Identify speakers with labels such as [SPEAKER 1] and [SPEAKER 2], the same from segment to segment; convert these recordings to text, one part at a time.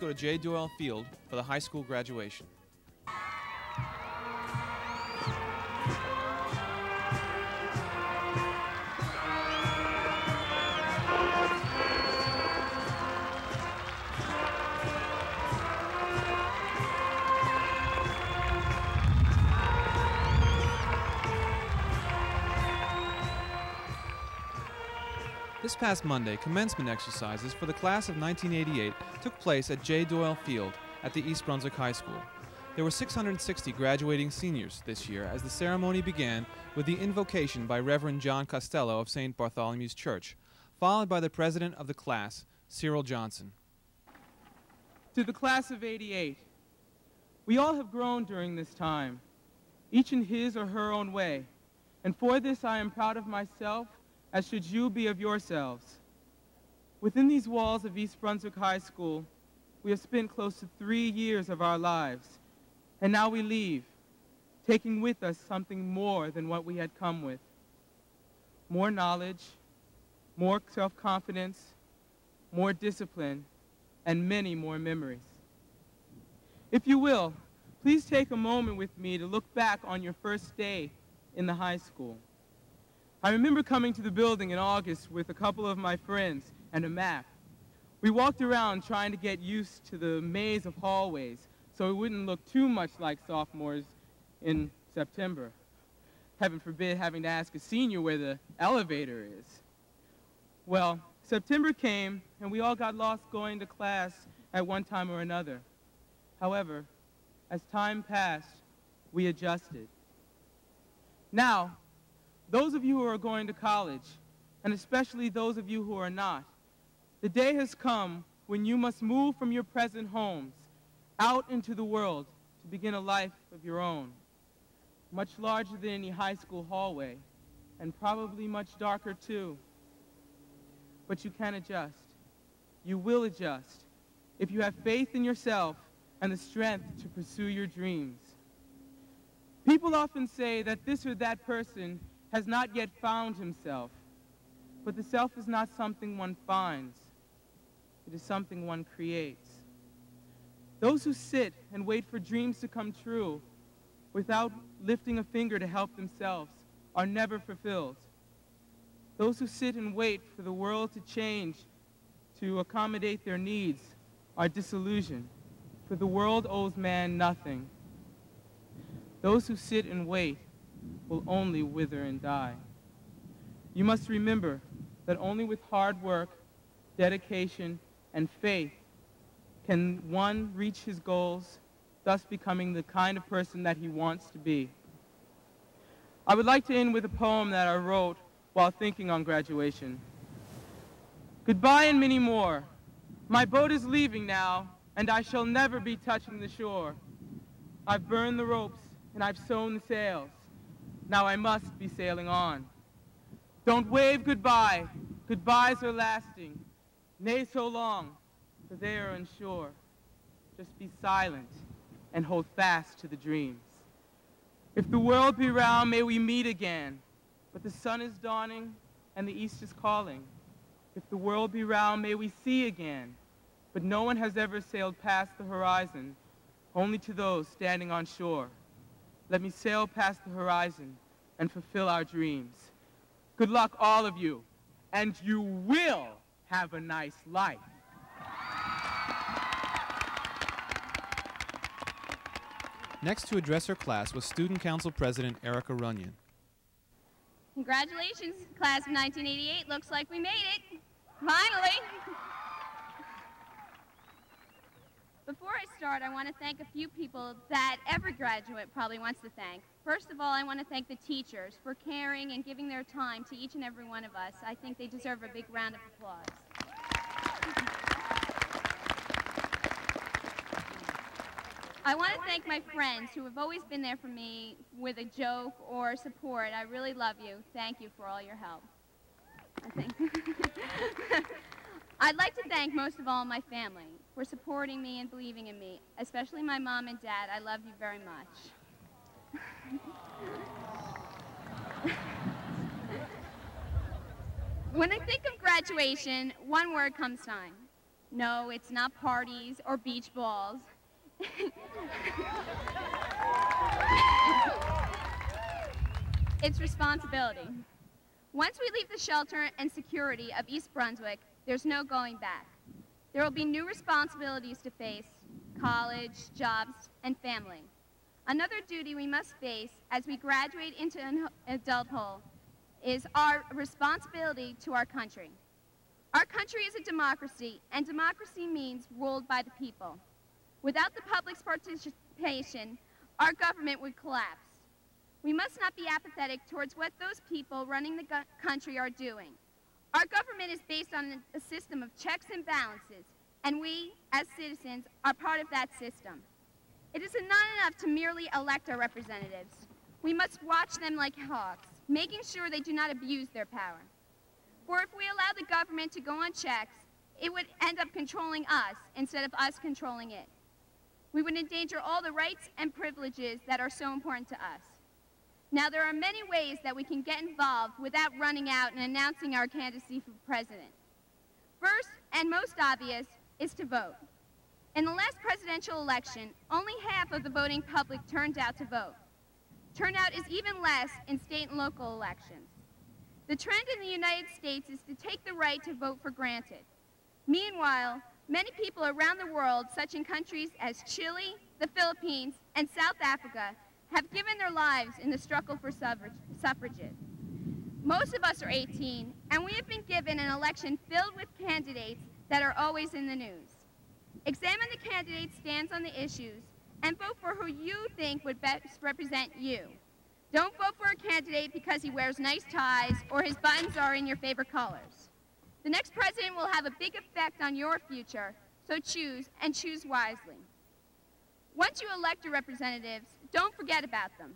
[SPEAKER 1] go to J. Doyle Field for the high school graduation. This past Monday, commencement exercises for the class of 1988 took place at J. Doyle Field at the East Brunswick High School. There were 660 graduating seniors this year as the ceremony began with the invocation by Reverend John Costello of St. Bartholomew's Church, followed by the president of the class, CYRIL Johnson.
[SPEAKER 2] To the class of '88, we all have grown during this time, each in his or her own way, and for this I am proud of myself, as should you be of yourselves. Within these walls of East Brunswick High School, we have spent close to 3 years of our lives, and now we leave, taking with us something more than what we had come with. More knowledge, more self-confidence, more discipline, and many more memories. If you will, please take a moment with me to look back on your first day in the high school. I remember coming to the building in August with a couple of my friends and a map. We walked around trying to get used to the maze of hallways so it wouldn't look too much like sophomores in September. Heaven forbid having to ask a senior where the elevator is. Well, September came and we all got lost going to class at one time or another. However, as time passed, we adjusted. Now, those of you who are going to college, and especially those of you who are not, the day has come when you must move from your present homes out into the world to begin a life of your own, much larger than any high school hallway, and probably much darker too. But you can adjust. You will adjust if you have faith in yourself and the strength to pursue your dreams. People often say that this or that person has not yet found himself, but the self is not something one finds. It is something one creates. Those who sit and wait for dreams to come true without lifting a finger to help themselves are never fulfilled. Those who sit and wait for the world to change to accommodate their needs are disillusioned, for the world owes man nothing. Those who sit and wait will only wither and die. You must remember that only with hard work, dedication, and faith can one reach his goals, thus becoming the kind of person that he wants to be. I would like to end with a poem that I wrote while thinking on graduation. Goodbye and many more. My boat is leaving now, and I shall never be touching the shore. I've burned the ropes and I've sewn the sails. Now I must be sailing on. Don't wave goodbye. Goodbyes are lasting. Nay, so long, for they are unsure. Just be silent and hold fast to the dreams. If the world be round, may we meet again. But the sun is dawning and the east is calling. If the world be round, may we see again. But no one has ever sailed past the horizon, only to those standing on shore. Let me sail past the horizon and fulfill our dreams. Good luck, all of you, and you will have a nice life.
[SPEAKER 1] Next to address her class was Student Council President Erica RUNYON.
[SPEAKER 3] Congratulations, class of 1988. Looks like we made it. Finally. Before I start, I want to thank a few people that every graduate probably wants to thank. First of all, I want to thank the teachers for caring and giving their time to each and every one of us. I think they deserve a big round of applause. I want to thank my friends who have always been there for me with a joke or support. I really love you. Thank you for all your help. I'd like to thank most of all my family for supporting me and believing in me, especially my mom and dad. I love you very much. When I think of graduation, one word comes to mind. No, it's not parties or beach balls. It's responsibility. Once we leave the shelter and security of East Brunswick, there's no going back. There will be new responsibilities to face: college, jobs, and family. Another duty we must face as we graduate into adulthood is our responsibility to our country. Our country is a democracy, and democracy means ruled by the people. Without the public's participation, our government would collapse. We must not be apathetic towards what those people running the country are doing. Our government is based on a system of checks and balances, and we, as citizens, are part of that system. It is not enough to merely elect our representatives. We must watch them like hawks, making sure they do not abuse their power. For if we allow the government to go unchecked, it would end up controlling us instead of us controlling it. We would endanger all the rights and privileges that are so important to us. Now, there are many ways that we can get involved without running out and announcing our candidacy for president. First, and most obvious, is to vote. In the last presidential election, only half of the voting public turned out to vote. Turnout is even less in state and local elections. The trend in the United States is to take the right to vote for granted. Meanwhile, many people around the world, such in countries as Chile, the Philippines, and South Africa, have given their lives in the struggle for suffrages. Most of us are 18, and we have been given an election filled with candidates that are always in the news. Examine the candidate's stance on the issues and vote for who you think would best represent you. Don't vote for a candidate because he wears nice ties or his buttons are in your favorite colors. The next president will have a big effect on your future, so choose, and choose wisely. Once you elect your representatives, don't forget about them.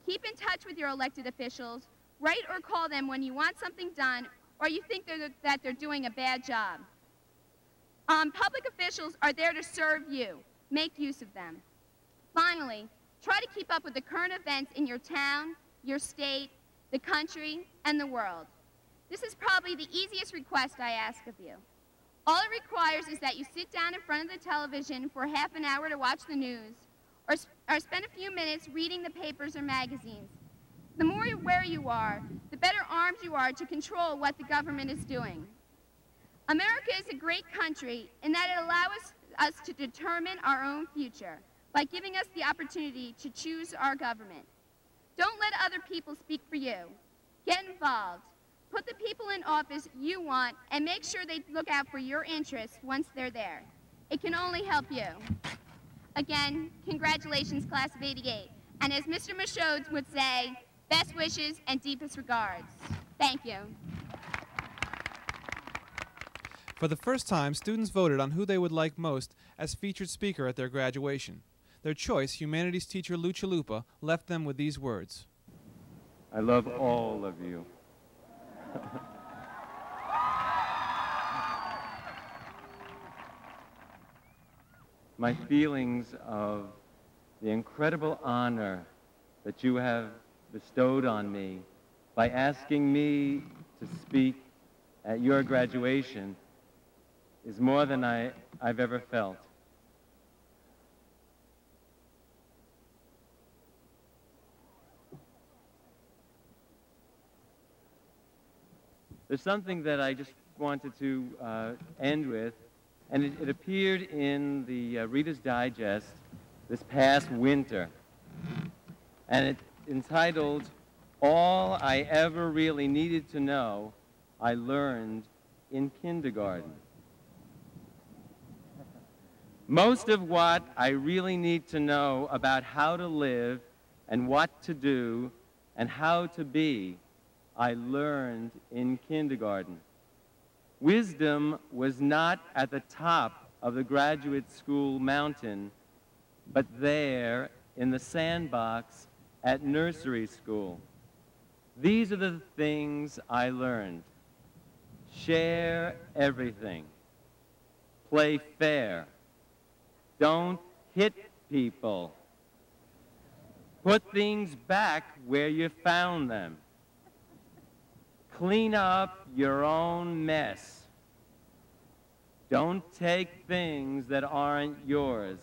[SPEAKER 3] Keep in touch with your elected officials. Write or call them when you want something done or you think that they're doing a bad job. Public officials are there to serve you. Make use of them. Finally, try to keep up with the current events in your town, your state, the country, and the world. This is probably the easiest request I ask of you. All it requires is that you sit down in front of the television for half an hour to watch the news, or spend a few minutes reading the papers or magazines. The more aware you are, the better armed you are to control what the government is doing. America is a great country in that it allows us to determine our own future by giving us the opportunity to choose our government. Don't let other people speak for you. Get involved. Put the people in office you want and make sure they look out for your interests once they're there. It can only help you. Again, congratulations, class of '88. And as Mr. Michaud would say, best wishes and deepest regards. Thank you.
[SPEAKER 1] For the first time, students voted on who they would like most as featured speaker at their graduation. Their choice, humanities teacher Lou CHALUPA, left them with these words.
[SPEAKER 4] I love all of you. My feelings of the incredible honor that you have bestowed on me by asking me to speak at your graduation is more than I've ever felt. There's something that I just wanted to end with, and it appeared in the Reader's Digest this past winter, and it's entitled, All I Ever Really Needed to Know, I Learned in Kindergarten. Most of what I really need to know about how to live and what to do and how to be, I learned in kindergarten. Wisdom was not at the top of the graduate school mountain, but there in the sandbox at nursery school. These are the things I learned. Share everything. Play fair. Don't hit people. Put things back where you found them. Clean up your own mess. Don't take things that aren't yours.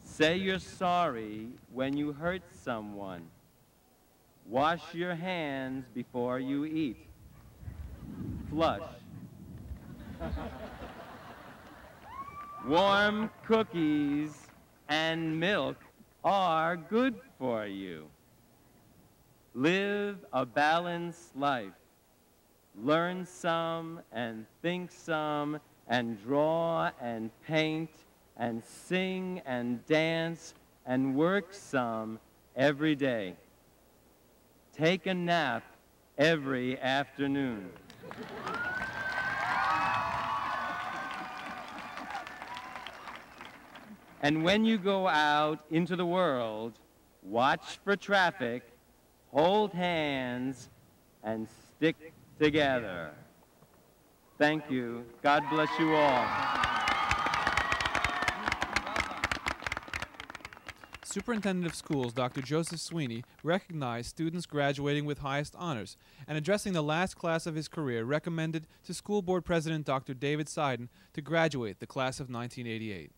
[SPEAKER 4] Say you're sorry when you hurt someone. Wash your hands before you eat. Flush. Warm cookies and milk are good for you. Live a balanced life. Learn some and think some and draw and paint and sing and dance and work some every day. Take a nap every afternoon. And when you go out into the world, watch for traffic, hold hands, and stick together. Thank you. God bless you all.
[SPEAKER 1] Superintendent of Schools Dr. Joseph Sweeney recognized students graduating with highest honors and, addressing the last class of his career, recommended to School Board President Dr. David Seiden to graduate the class of 1988.